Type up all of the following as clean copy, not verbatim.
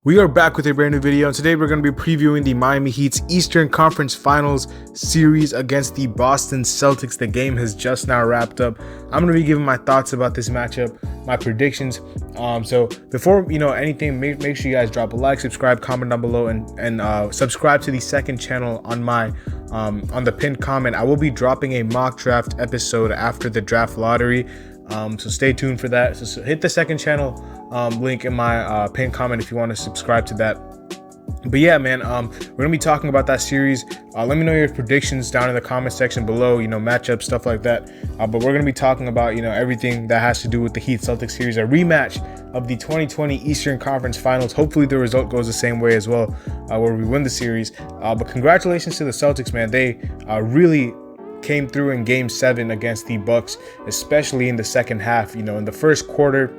We are back with a brand new video, and today we're going to be previewing the Miami Heat's Eastern Conference Finals series against the Boston Celtics. The game has just now wrapped up. I'm going to be giving my thoughts about this matchup, my predictions. So before anything, make sure you guys drop a like, subscribe, comment down below, and subscribe to the second channel on my on the pinned comment. I will be dropping a mock draft episode after the draft lottery. So stay tuned for that. So hit the second channel link in my pinned comment if you want to subscribe to that. But yeah, man, we're gonna be talking about that series. Let me know your predictions down in the comment section below, matchups, stuff like that. But we're gonna be talking about everything that has to do with the Heat Celtics series, a rematch of the 2020 Eastern Conference Finals. Hopefully the result goes the same way as well, where we win the series. But congratulations to the Celtics, man. They really came through in Game 7 against the Bucks, especially in the second half. In the first quarter,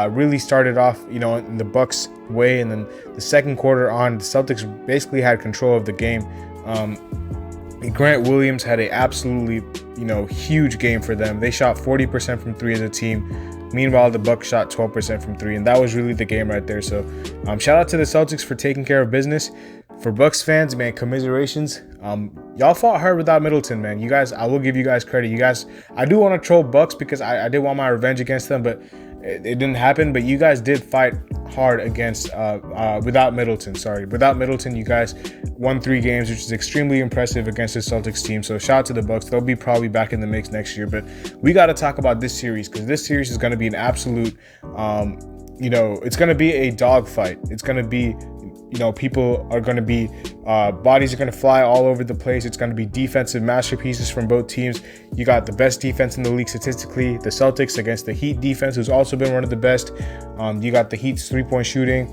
really started off, in the Bucks' way, and then the second quarter on, the Celtics basically had control of the game. Grant Williams had a absolutely, huge game for them. They shot 40% from three as a team. Meanwhile, the Bucks shot 12% from three, and that was really the game right there. So, shout out to the Celtics for taking care of business. For Bucks fans, man, commiserations. Y'all fought hard without Middleton, man. You guys, I will give you guys credit. You guys, I do want to troll Bucks because I did want my revenge against them, but it didn't happen. But you guys did fight hard against without Middleton. Without Middleton, you guys won 3 games, which is extremely impressive against the Celtics team. So shout out to the Bucks. They'll be probably back in the mix next year. But we got to talk about this series, because this series is going to be an absolute, it's going to be a dogfight. It's going to be, people are going to be, bodies are going to fly all over the place. It's going to be defensive masterpieces from both teams. You got the best defense in the league statistically, the Celtics, against the Heat defense, who's also been one of the best. You got the Heat's 3-point shooting.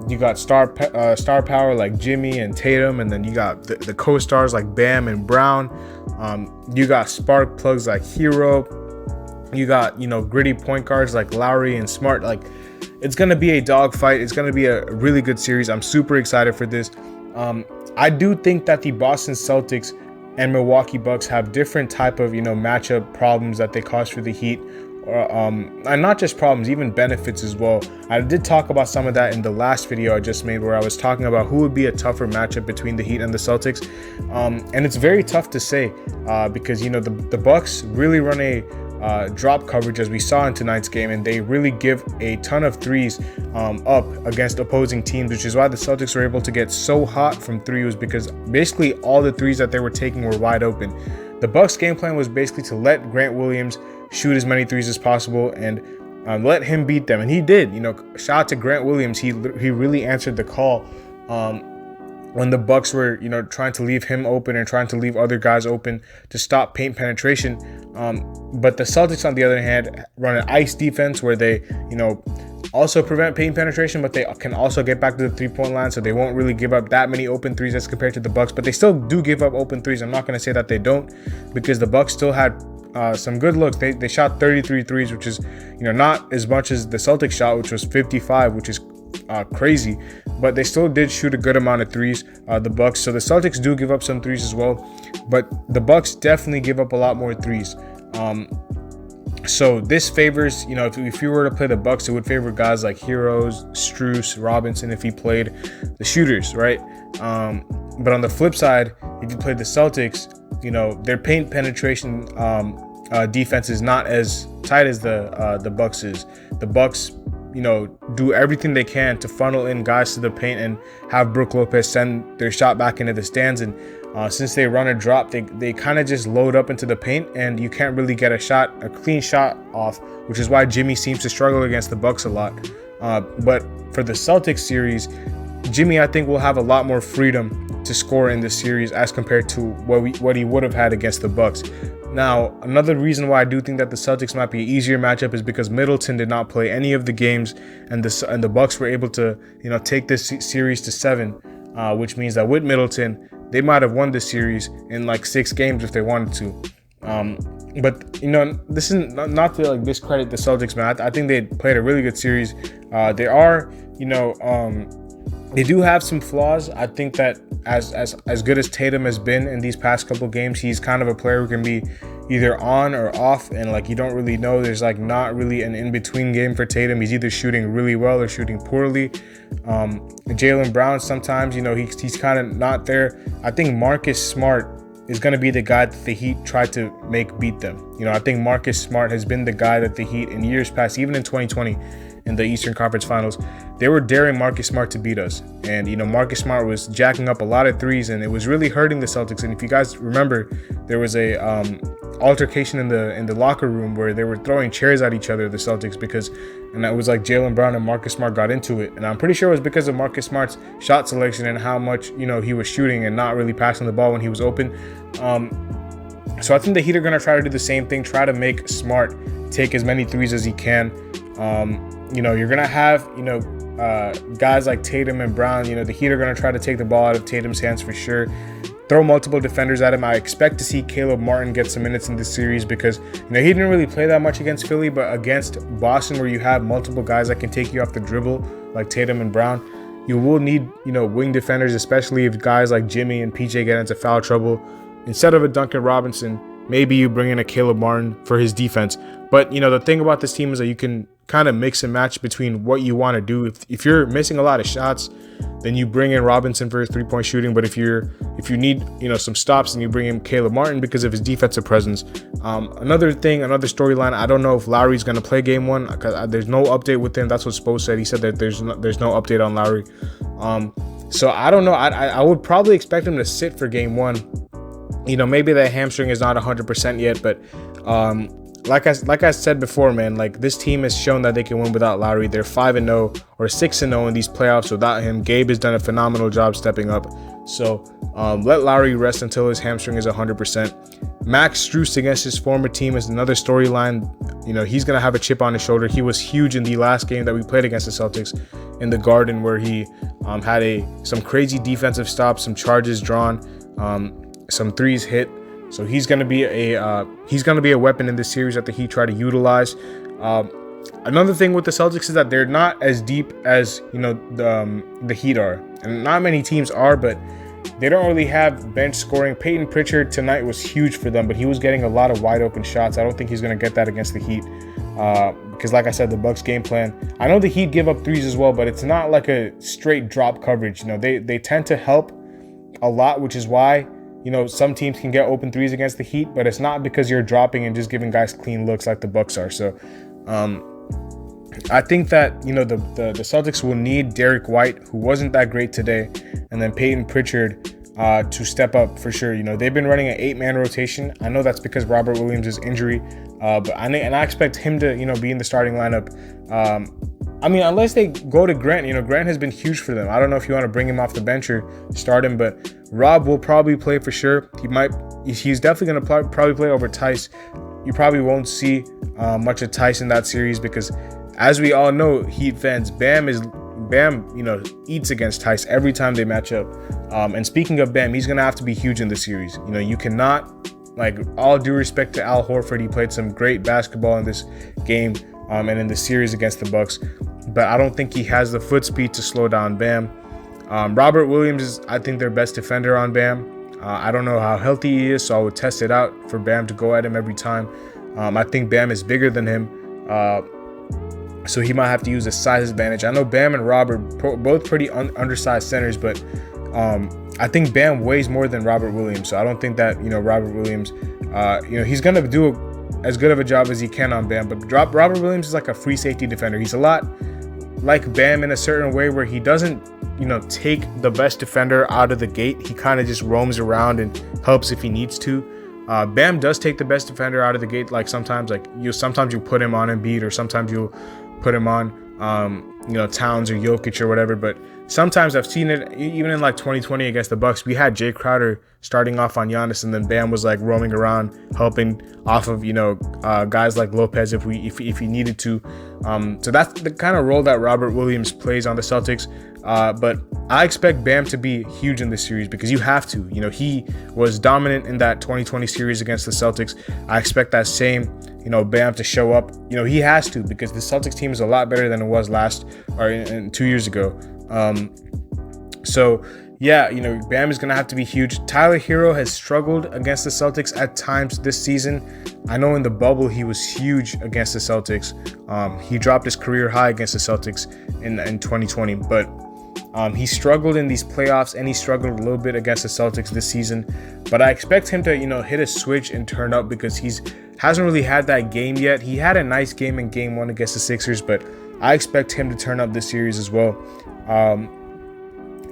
You got star power like Jimmy and Tatum, and then you got the co-stars like Bam and Brown. You got spark plugs like Hero. You got, gritty point guards like Lowry and Smart. Like, it's going to be a dogfight. It's going to be a really good series. I'm super excited for this. I do think that the Boston Celtics and Milwaukee Bucks have different type of, matchup problems that they cause for the Heat. And not just problems, even benefits as well. I did talk about some of that in the last video I just made, where I was talking about who would be a tougher matchup between the Heat and the Celtics. And it's very tough to say because, the Bucks really run a drop coverage, as we saw in tonight's game, and they really give a ton of threes up against opposing teams, which is why the Celtics were able to get so hot from three, was because basically all the threes that they were taking were wide open. The Bucks game plan was basically to let Grant Williams shoot as many threes as possible and let him beat them, and he did. Shout out to Grant Williams. He really answered the call when the Bucks were, trying to leave him open and trying to leave other guys open to stop paint penetration. But the Celtics, on the other hand, run an ice defense where they, also prevent paint penetration, but they can also get back to the 3-point line, so they won't really give up that many open threes as compared to the Bucks. But they still do give up open threes. I'm not going to say that they don't, because the Bucks still had some good looks. They shot 33 threes, which is, not as much as the Celtics shot, which was 55, which is crazy, but they still did shoot a good amount of threes, the Bucks. So the Celtics do give up some threes as well, but the Bucks definitely give up a lot more threes. So this favors, if you were to play the Bucks, it would favor guys like Heroes, Strus, Robinson if he played the shooters, right? But on the flip side, if you play the Celtics, their paint penetration defense is not as tight as the Bucks is. The Bucks, do everything they can to funnel in guys to the paint and have Brook Lopez send their shot back into the stands. And since they run a drop, they kind of just load up into the paint, and you can't really get a clean shot off, which is why Jimmy seems to struggle against the Bucks a lot. But for the Celtics series, Jimmy, I think, will have a lot more freedom to score in this series as compared to what he would have had against the Bucks. Now, another reason why I do think that the Celtics might be an easier matchup is because Middleton did not play any of the games, and the Bucks were able to, take this series to 7, which means that with Middleton, they might have won this series in like 6 games if they wanted to. But this is not to discredit the Celtics, man. I think they played a really good series. They are, they do have some flaws. I think that as good as Tatum has been in these past couple games, he's kind of a player who can be, either on or off, and like you don't really know. There's like not really an in-between game for Tatum. He's either shooting really well or shooting poorly. Jaylen Brown, sometimes, you know, he's kind of not there. I think Marcus Smart is going to be the guy that the Heat tried to make beat them. You know, I think Marcus Smart has been the guy that the Heat in years past, even in 2020 in the Eastern Conference Finals, they were daring Marcus Smart to beat us. And, you know, Marcus Smart was jacking up a lot of threes, and it was really hurting the Celtics. And if you guys remember, there was a altercation in the locker room where they were throwing chairs at each other, the Celtics, and that was like Jaylen Brown and Marcus Smart got into it. And I'm pretty sure it was because of Marcus Smart's shot selection and how much, you know, he was shooting and not really passing the ball when he was open. So I think the Heat are going to try to do the same thing, try to make Smart take as many threes as he can. You know, you're going to have, you know, guys like Tatum and Brown. You know, the Heat are going to try to take the ball out of Tatum's hands for sure. Throw multiple defenders at him. I expect to see Caleb Martin get some minutes in this series because, you know, he didn't really play that much against Philly, but against Boston, where you have multiple guys that can take you off the dribble, like Tatum and Brown, you will need, you know, wing defenders, especially if guys like Jimmy and PJ get into foul trouble. Instead of a Duncan Robinson, maybe you bring in a Caleb Martin for his defense. But, you know, the thing about this team is that you can kind of mix and match between what you want to do. If you're missing a lot of shots, then you bring in Robinson for his three-point shooting. But if you need, you know, some stops, then you bring in Caleb Martin because of his defensive presence. Another storyline, I don't know if Lowry's going to play game one because there's no update with him. That's what Spo said. He said that there's no update on Lowry. So I don't know. I would probably expect him to sit for game one. You know, maybe that hamstring is not 100% yet, but like I said before, man, like this team has shown that they can win without Lowry. They're 5-0 or 6-0 in these playoffs without him. Gabe has done a phenomenal job stepping up. So let Lowry rest until his hamstring is 100%. Max Strus against his former team is another storyline. You know, he's going to have a chip on his shoulder. He was huge in the last game that we played against the Celtics in the Garden, where he had some crazy defensive stops, some charges drawn, some threes hit. So he's going to be a weapon in this series that the Heat try to utilize. Another thing with the Celtics is that they're not as deep as, you know, the Heat are, and not many teams are, but they don't really have bench scoring. Peyton Pritchard tonight was huge for them, but he was getting a lot of wide open shots. I don't think he's going to get that against the Heat because, like I said, the Bucks game plan. I know the Heat give up threes as well, but it's not like a straight drop coverage. You know, they tend to help a lot, which is why, you know, some teams can get open threes against the Heat, but it's not because you're dropping and just giving guys clean looks like the Bucks are. So I think that, you know, the Celtics will need Derek White, who wasn't that great today, and then Peyton Pritchard to step up for sure. You know, they've been running an 8-man rotation. I know that's because Robert Williams' injury, but I expect him to, you know, be in the starting lineup. I mean, unless they go to Grant. You know, Grant has been huge for them. I don't know if you want to bring him off the bench or start him, but Rob will probably play for sure. He's definitely going to probably play over Tice. You probably won't see much of Tice in that series because, as we all know, Heat fans, Bam, you know, eats against Tice every time they match up. And speaking of Bam, he's going to have to be huge in this series. You know, you cannot, like, all due respect to Al Horford, he played some great basketball in this game and in the series against the Bucks, but I don't think he has the foot speed to slow down Bam. Robert Williams is, I think, their best defender on Bam. I don't know how healthy he is, so I would test it out for Bam to go at him every time. I think Bam is bigger than him, so he might have to use a size advantage. I know Bam and Rob are both pretty undersized centers, but I think Bam weighs more than Robert Williams, so I don't think that, you know, Robert Williams, you know, he's going to do as good of a job as he can on Bam, but Robert Williams is like a free safety defender. He's a lot like Bam in a certain way where he doesn't, you know, take the best defender out of the gate. He kind of just roams around and helps if he needs to. Bam does take the best defender out of the gate. Like sometimes you put him on Embiid, or sometimes you'll put him on, you know, Towns or Jokic or whatever. But sometimes I've seen it even in like 2020 against the Bucks. We had Jay Crowder starting off on Giannis, and then Bam was like roaming around helping off of, you know, guys like Lopez if he needed to. So that's the kind of role that Robert Williams plays on the Celtics. But I expect Bam to be huge in this series because you have to. You know, he was dominant in that 2020 series against the Celtics. I expect that same, you know, Bam to show up. You know, he has to, because the Celtics team is a lot better than it was 2 years ago. So yeah, Bam is going to have to be huge. Tyler Hero has struggled against the Celtics at times this season. I know in the bubble he was huge against the Celtics. He dropped his career high against the Celtics in 2020, but he struggled in these playoffs, and he struggled a little bit against the Celtics this season. But I expect him to, hit a switch and turn up, because hasn't really had that game yet. He had a nice game in Game 1 against the Sixers, but I expect him to turn up this series as well.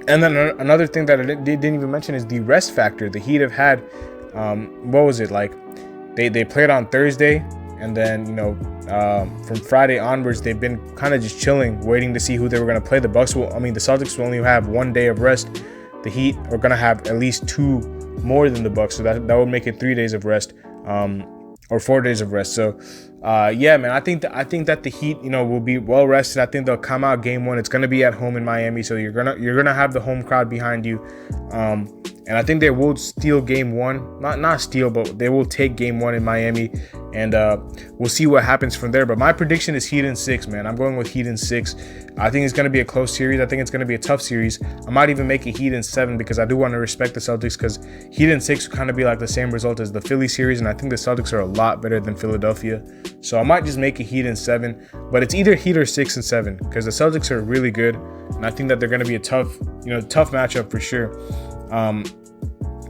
And then another thing that I didn't even mention is the rest factor. The Heat have had, what was it like? They played on Thursday, and then from Friday onwards they've been kind of just chilling, waiting to see who they were going to play. The Celtics will only have 1 day of rest. The Heat are going to have at least 2 more than the Bucks, so that would make it 3 days of rest, or 4 days of rest. So yeah, man, I think that the Heat, will be well rested. I think they'll come out Game 1. It's going to be at home in Miami, so you're gonna have the home crowd behind you. And I think they will steal Game 1. Not steal, but they will take Game 1 in Miami. And we'll see what happens from there. But my prediction is Heat in 6, man. I'm going with Heat in 6. I think it's going to be a close series. I think it's going to be a tough series. I might even make it Heat in 7, because I do want to respect the Celtics, because Heat in 6 would kind of be like the same result as the Philly series. And I think the Celtics are a lot better than Philadelphia. So I might just make it Heat in 7. But it's either Heat or 6 and 7, because the Celtics are really good. And I think that they're going to be a tough matchup for sure.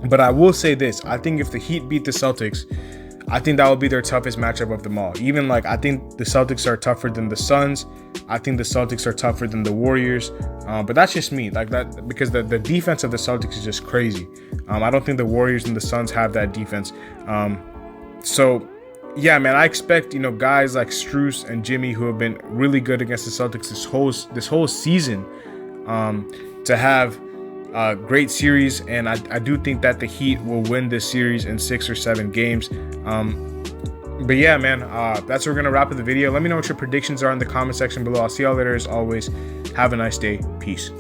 But I will say this. I think if the Heat beat the Celtics, I think that will be their toughest matchup of them all. Even I think the Celtics are tougher than the Suns. I think the Celtics are tougher than the Warriors. But that's just me, because the defense of the Celtics is just crazy. I don't think the Warriors and the Suns have that defense. So yeah, man, I expect guys like Strus and Jimmy, who have been really good against the Celtics this whole season, to have a great series. And I do think that the Heat will win this series in 6 or 7 games. But yeah, man, that's where we're gonna wrap up the video. Let me know what your predictions are in the comment section below. I'll see y'all later as always. Have a nice day. Peace.